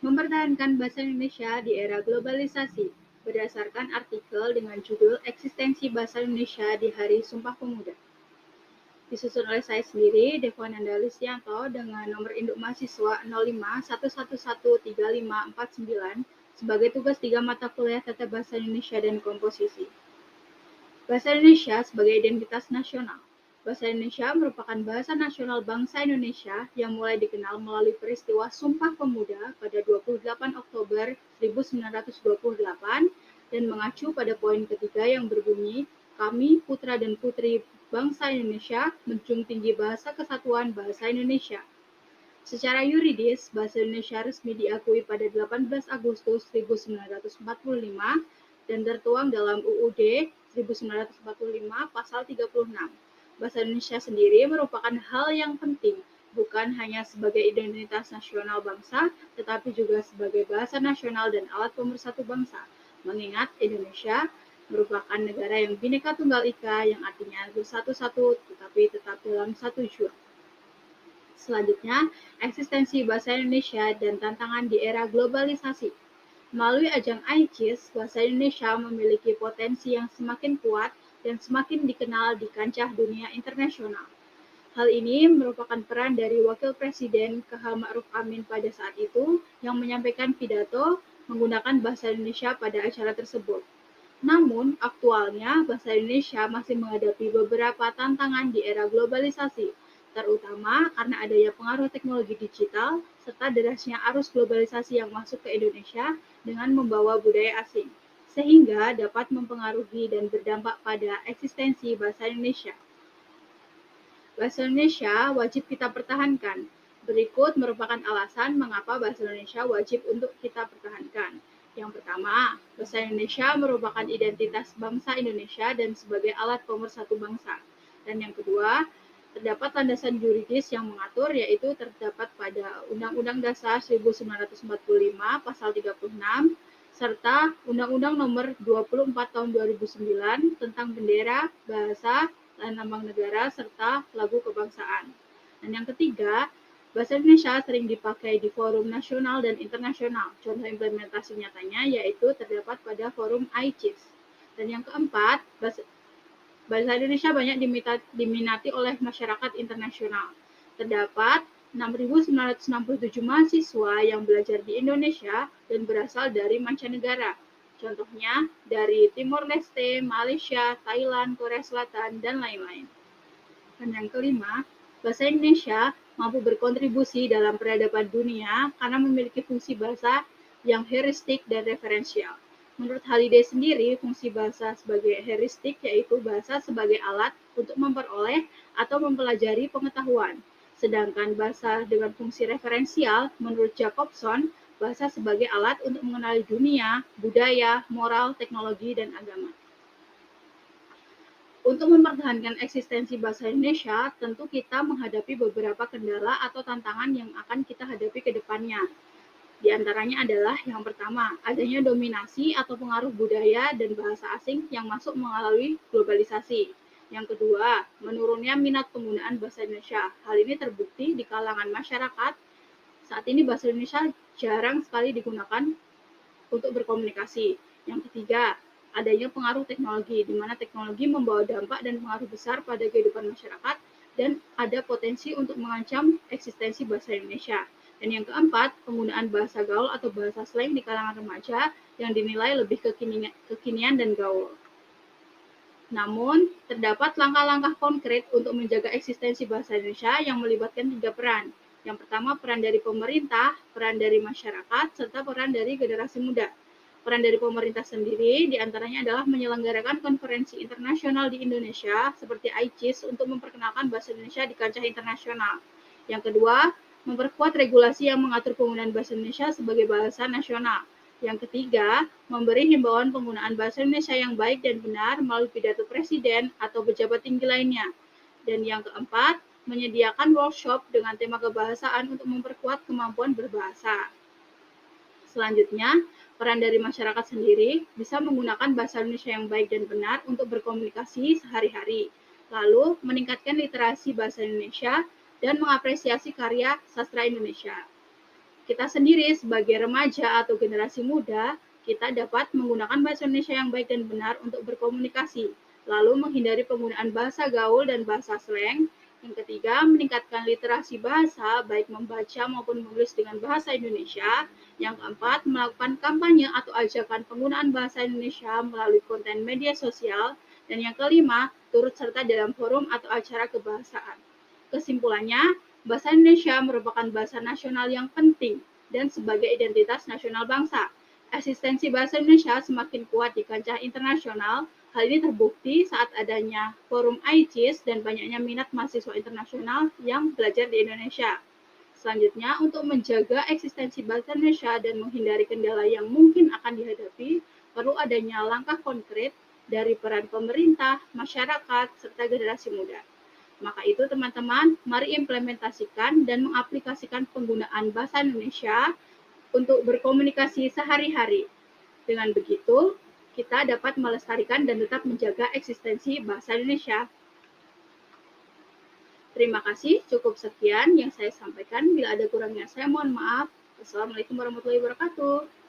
Mempertahankan bahasa Indonesia di era globalisasi, berdasarkan artikel dengan judul Eksistensi Bahasa Indonesia di Hari Sumpah Pemuda. Disusun oleh saya sendiri, Devonanda Listianto, dengan nomor induk mahasiswa 0511135549 sebagai tugas 3 mata kuliah Tata Bahasa Indonesia dan Komposisi. Bahasa Indonesia sebagai identitas nasional. Bahasa Indonesia merupakan bahasa nasional bangsa Indonesia yang mulai dikenal melalui peristiwa Sumpah Pemuda pada 28 Oktober 1928 dan mengacu pada poin ketiga yang berbunyi, kami, putra dan putri bangsa Indonesia, menjunjung tinggi bahasa kesatuan bahasa Indonesia. Secara yuridis, bahasa Indonesia resmi diakui pada 18 Agustus 1945 dan tertuang dalam UUD 1945 pasal 36. Bahasa Indonesia sendiri merupakan hal yang penting, bukan hanya sebagai identitas nasional bangsa, tetapi juga sebagai bahasa nasional dan alat pemersatu bangsa. Mengingat Indonesia merupakan negara yang Bhinneka Tunggal Ika, yang artinya bersatu-satu tetapi tetap dalam satu jua. Selanjutnya, eksistensi bahasa Indonesia dan tantangan di era globalisasi. Melalui ajang ICIS, bahasa Indonesia memiliki potensi yang semakin kuat dan semakin dikenal di kancah dunia internasional. Hal ini merupakan peran dari Wakil Presiden K.H. Ma'ruf Amin pada saat itu yang menyampaikan pidato menggunakan bahasa Indonesia pada acara tersebut. Namun, aktualnya bahasa Indonesia masih menghadapi beberapa tantangan di era globalisasi, terutama karena adanya pengaruh teknologi digital serta derasnya arus globalisasi yang masuk ke Indonesia dengan membawa budaya asing, sehingga dapat mempengaruhi dan berdampak pada eksistensi bahasa Indonesia. Bahasa Indonesia wajib kita pertahankan. Berikut merupakan alasan mengapa bahasa Indonesia wajib untuk kita pertahankan. Yang pertama, bahasa Indonesia merupakan identitas bangsa Indonesia dan sebagai alat pemersatu bangsa. Dan yang kedua, terdapat landasan yuridis yang mengatur, yaitu terdapat pada Undang-Undang Dasar 1945 Pasal 36 serta Undang-Undang Nomor 24 Tahun 2009 tentang bendera, bahasa, dan lambang negara serta lagu kebangsaan. Dan yang ketiga, bahasa Indonesia sering dipakai di forum nasional dan internasional. Contoh implementasi nyatanya yaitu terdapat pada forum ICIS. Dan yang keempat, bahasa Indonesia banyak diminati oleh masyarakat internasional. Terdapat 6.967 mahasiswa yang belajar di Indonesia dan berasal dari mancanegara. Contohnya dari Timor Leste, Malaysia, Thailand, Korea Selatan, dan lain-lain. Dan yang kelima, bahasa Indonesia mampu berkontribusi dalam peradaban dunia karena memiliki fungsi bahasa yang heuristik dan referensial. Menurut Halliday sendiri, fungsi bahasa sebagai heuristik yaitu bahasa sebagai alat untuk memperoleh atau mempelajari pengetahuan. Sedangkan bahasa dengan fungsi referensial, menurut Jacobson, bahasa sebagai alat untuk mengenali dunia, budaya, moral, teknologi, dan agama. Untuk mempertahankan eksistensi bahasa Indonesia, tentu kita menghadapi beberapa kendala atau tantangan yang akan kita hadapi ke depannya. Di antaranya adalah yang pertama, adanya dominasi atau pengaruh budaya dan bahasa asing yang masuk melalui globalisasi. Yang kedua, menurunnya minat penggunaan bahasa Indonesia. Hal ini terbukti di kalangan masyarakat. Saat ini bahasa Indonesia jarang sekali digunakan untuk berkomunikasi. Yang ketiga, adanya pengaruh teknologi, di mana teknologi membawa dampak dan pengaruh besar pada kehidupan masyarakat dan ada potensi untuk mengancam eksistensi bahasa Indonesia. Dan yang keempat, penggunaan bahasa gaul atau bahasa slang di kalangan remaja yang dinilai lebih kekinian dan gaul. Namun, terdapat langkah-langkah konkret untuk menjaga eksistensi bahasa Indonesia yang melibatkan 3 peran. Yang pertama, peran dari pemerintah, peran dari masyarakat, serta peran dari generasi muda. Peran dari pemerintah sendiri diantaranya adalah menyelenggarakan konferensi internasional di Indonesia seperti ICIS untuk memperkenalkan bahasa Indonesia di kancah internasional. Yang kedua, memperkuat regulasi yang mengatur penggunaan bahasa Indonesia sebagai bahasa nasional. Yang ketiga, memberi himbauan penggunaan bahasa Indonesia yang baik dan benar melalui pidato presiden atau pejabat tinggi lainnya. Dan yang keempat, menyediakan workshop dengan tema kebahasaan untuk memperkuat kemampuan berbahasa. Selanjutnya, peran dari masyarakat sendiri bisa menggunakan bahasa Indonesia yang baik dan benar untuk berkomunikasi sehari-hari, lalu meningkatkan literasi bahasa Indonesia dan mengapresiasi karya sastra Indonesia. Kita sendiri sebagai remaja atau generasi muda, kita dapat menggunakan bahasa Indonesia yang baik dan benar untuk berkomunikasi, lalu menghindari penggunaan bahasa gaul dan bahasa slang. Yang ketiga, meningkatkan literasi bahasa, baik membaca maupun menulis dengan bahasa Indonesia. Yang keempat, melakukan kampanye atau ajakan penggunaan bahasa Indonesia melalui konten media sosial. Dan yang kelima, turut serta dalam forum atau acara kebahasaan. Kesimpulannya, bahasa Indonesia merupakan bahasa nasional yang penting dan sebagai identitas nasional bangsa. Eksistensi bahasa Indonesia semakin kuat di kancah internasional. Hal ini terbukti saat adanya forum ICIS dan banyaknya minat mahasiswa internasional yang belajar di Indonesia. Selanjutnya, untuk menjaga eksistensi bahasa Indonesia dan menghindari kendala yang mungkin akan dihadapi, perlu adanya langkah konkret dari peran pemerintah, masyarakat, serta generasi muda. Maka itu teman-teman, mari implementasikan dan mengaplikasikan penggunaan bahasa Indonesia untuk berkomunikasi sehari-hari. Dengan begitu, kita dapat melestarikan dan tetap menjaga eksistensi bahasa Indonesia. Terima kasih, cukup sekian yang saya sampaikan. Bila ada kurangnya, saya mohon maaf. Wassalamualaikum warahmatullahi wabarakatuh.